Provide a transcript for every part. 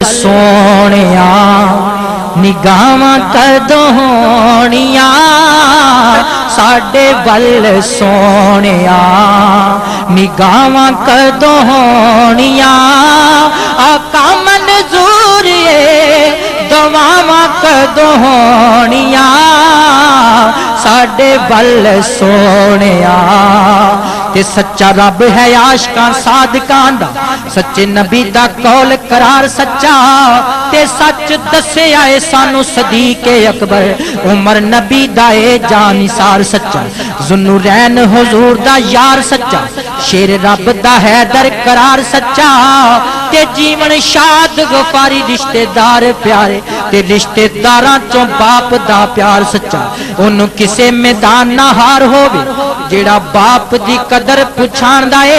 सोनिया निगाहां कदों होनिया साडे वल सोनिया निगाहां कदों होनिया आका मंजूर दुआवां कदों होनिया साडे वल सोनिया। ते सच्चा रब है आशिकां सादिकां दा सच्चे नबी दा कौल करार सच्चा ते सच दस्सिया है सानू सदीके अकबर उमर नबी दा ए जानिसार सच्चा जुन्नुरैन हुजूर दा यार सच्चा शेर रब दा हैदर करार सच्चा ते जीवन शाद गफारी रिश्तेदार प्यारे ते रिश्तेदारां चों बाप दा प्यार सच्चा ओनू किसे मैदान ना हार होवे जेड़ा बाप दी कदर पुछांदा ए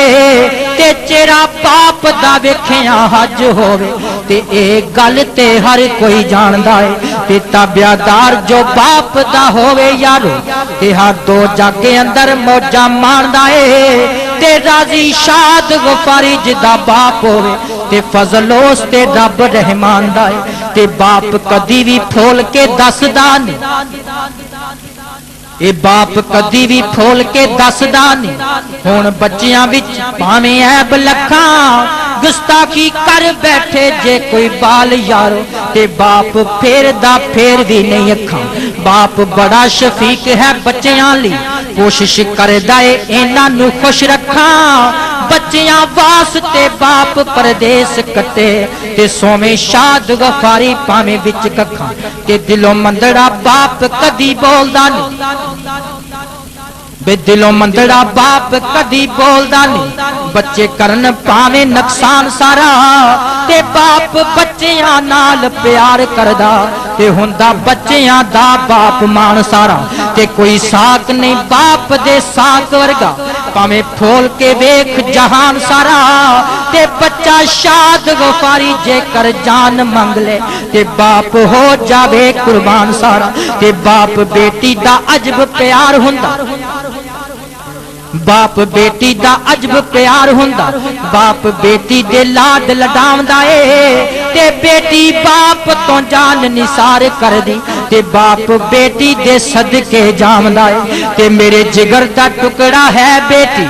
ते चेहरा बाप दा वेखिया हज होवे ते ए गल ते हर कोई जानदा है ते ताबियादार जो बाप दा होवे यारो ते हर दो जागे अंदर मौजा मारदा है ते राजी शाद गफारी जिदा बाप होवे ते फजलोस ते रब रहमान दा है ते बाप कदी भी फोल के दसदा नहीं ए बाप कदी भी फोल के दसदा नहीं हुण बच्चियां विच भावें ऐब लखां गुस्ताखी कर बैठे जे कोई बाल यारो ते बाप फेर दा फेर भी नहीं अखां बाप बड़ा शफीक है बच्चियां लई कोशिश करदा ए इन्हां नू खुश रखां बच्चियां वास्ते बाप परदेस कटे ते सोवे शाद गफारी पावे विच कखां ते दिलों मंदड़ा बाप कदी बोलदा नहीं बे दिलों मंदड़ा बाप कदी बोलदा नहीं बच्चे करन पावे नुकसान सारा ते बाप बच्चियां नाल प्यार करदा ते हुंदा बच्चियां दा बाप मान सारा ते कोई साक नहीं बाप दे साक वर्गा पावे फोल के वेख जहान सारा ते बच्चा शाद गफारी जेकर जान मंग ले ते बाप हो जावे कुर्बान सारा ते बाप बेटी दा अजब प्यार हुंदा बाप बेटी दा अजब प्यार हुंदा बाप बेटी दे लाड लडावदा ए ते बेटी बाप तो जान निसार कर दी ते बाप बेटी दे सदके जावदा ए ते मेरे जिगर दा टुकड़ा है बेटी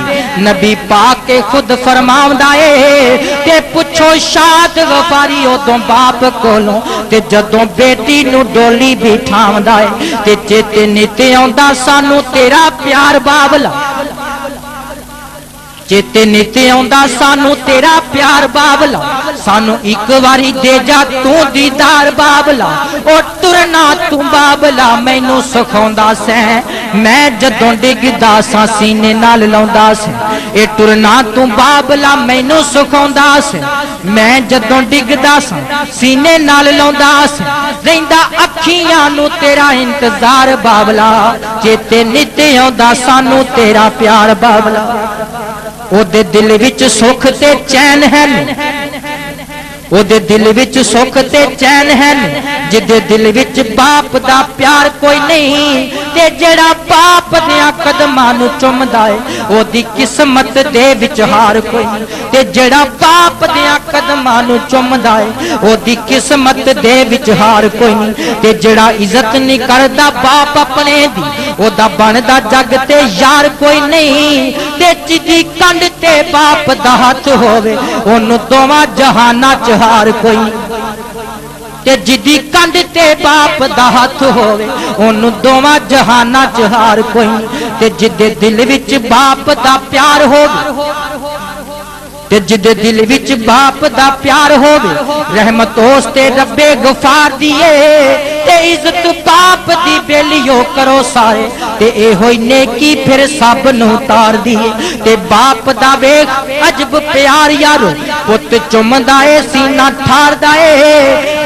नबी पाक के खुद फरमावदा ए ते पुछो शाद गफारी उदों बाप कोलों ते जदों बेटी नू डोली बिठावदा ए ते चेते निते आउंदा सानू तेरा प्यार बाबला चेते निते आउंदा सानू तेरा प्यार बाबला सानू एक बारी दे जा तू दीदार बाबला ओ तुरना तू बाबला मैनू सिखाउंदा सै मैं जदों डिगदा सा सीने नाल लाउंदा सै ए तुरना तू बाबला मैनू सिखाउंदा सै मैं जदों डिगदा सा सीने नाल लाउंदा सै रहिंदा अखियां नू तेरा इंतजार बाबला चेते निते आउंदा सानू तेरा प्यार बाबला ओदे दिल विच सुख ते चैन है ओदे दिल विच सुख ते चैन है जिदे दिल विच बाप दा प्यार कोई नहीं ते जेड़ा बाप दियां कदमां नू चुमदा है ओदी किस्मत दे विच हार कोई नहीं ते जेड़ा बाप दियां कदमां नू चुमदा है ओदी किस्मत दे विच हार कोई नहीं ते जेड़ा इज्जत नहीं करदा बाप अपने दी ओदा बनदा जग ते यार कोई नहीं ते जिदी कंड ते बाप दा हथ होवे ओनू दोवां जहानां च हार कोई ते जिदी कंड ते बाप दा हथ होवे ओनू दोवां जहानां च हार कोई ते जिदे दिल विच बाप दा प्यार होवे ते जिदे दिल विच बाप दा प्यार होवे रहमत उस ते रब्बे गफार दिए ते इज्जत बाप दी बेलियो करो सारे ते ए होई नेकी फिर सब नू तार दिए ते बाप दा वेख अजब प्यार यारो पुत चुमदा ए सीना ठारदा ए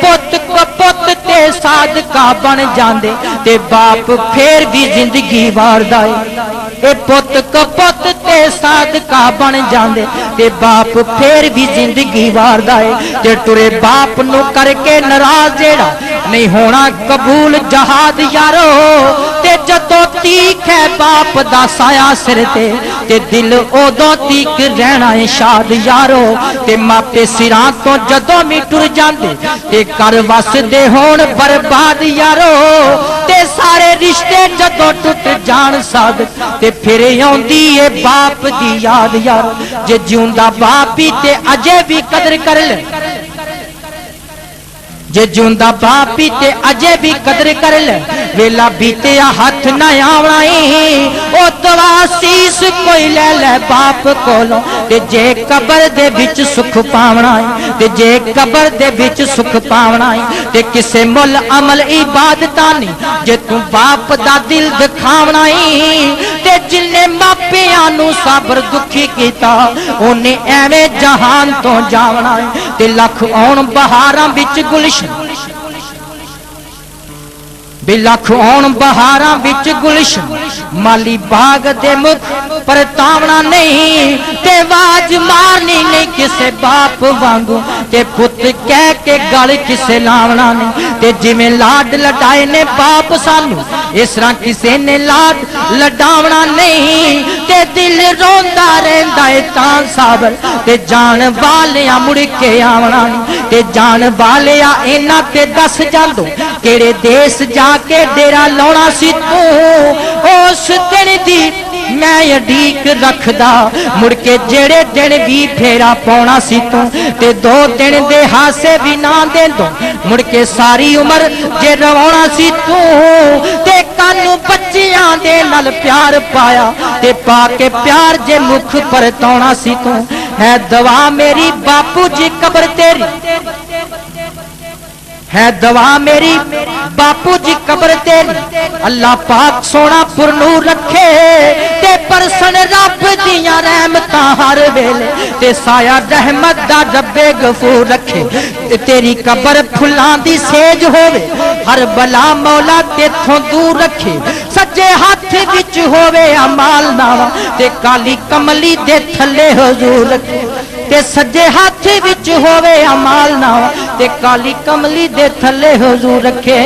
पुत पुत ते सादका बन जांदे ते बाप फिर भी जिंदगी वारदा ए पुत पुत ते सादका बन जांदे ते बाप फिर भी जिंदगी वारदा है ते टुरे बाप नू करके नाराज जेड़ा नहीं होना कबूल जहाद यारो ते जदों तीक है बाप दा साया सिर ते दिल उदों तीक रहना है शाद यारो ते मापे सिरां तो जदों भी टुर जांदे ते कर वसदे होण बर्बाद यारो ते सारे रिश्ते जदों टुट जान साद ते फिर आउंदी है बाप दी याद यारो जे जिउंदा बाप ही ते अजे भी कदर कर ले जे जिउंदा बाप ही ते अजे भी कदर कर ले वेला बीते हाथ न आवना ओ दवा सीस कोई ले ले बाप कोलों ते जे कबर दे विच सुख पावना है ते जे कबर दे विच सुख पावना है ते किसे मुल अमल इबादतां नहीं जे तू बाप दा दिल दिखावना है ते जिन्ने मापियां नू सबर दुखी कीता ओने एवें जहान तो जावना है ते लख आउण बहारां विच गुलशन बिलख आउण बहारां विच गुलशन माली बाग दे मुख पर तावना नहीं ते वाज मारनी नहीं किसे बाप वांगू ते पुत कह के गल किसे लावना नहीं ते जिवें लाड लडाए ने बाप सानू इस तरह किसे ने लाड लडावना नहीं ते दिल रोंदा रहिंदा है तां साबर ते जान वालियां मुड़ के आवना नहीं ते जान वालिया इन्हां ते दस जांदो केड़े देश जाके डेरा लाउणा सी तू उस दिन दी मैं अडीक रखदा मुड़ के जेड़े दिन भी फेरा पाउणा सी तू ते 2 दिन दे हासे भी ना देंदो मुड़ के सारी उम्र जे रवाउणा सी तू ते कानू बच्चियां दे नाल प्यार पाया ते पाके प्यार जे मुख परताउणा सी तू है दवा मेरी बापू जी कब्र तेरी है दवा मेरी बापू जी कब्र तेरी अल्लाह पाक सोना पुरनूर रखे ते परसन रब दियां रहमतां हर वेले ते साया रहमत दा रब्बे गफूर रखे ते तेरी कब्र फुल्लां दी सेज होवे हर बला मौला तेथों दूर रखे सज्जे हाथ विच होवे अमाल नावा ते काली कमली दे थल्ले हुजूर रखे ते सज्जे हाथ विच होवे अमाल नावा ते काली कमली दे थल्ले हुजूर रखे।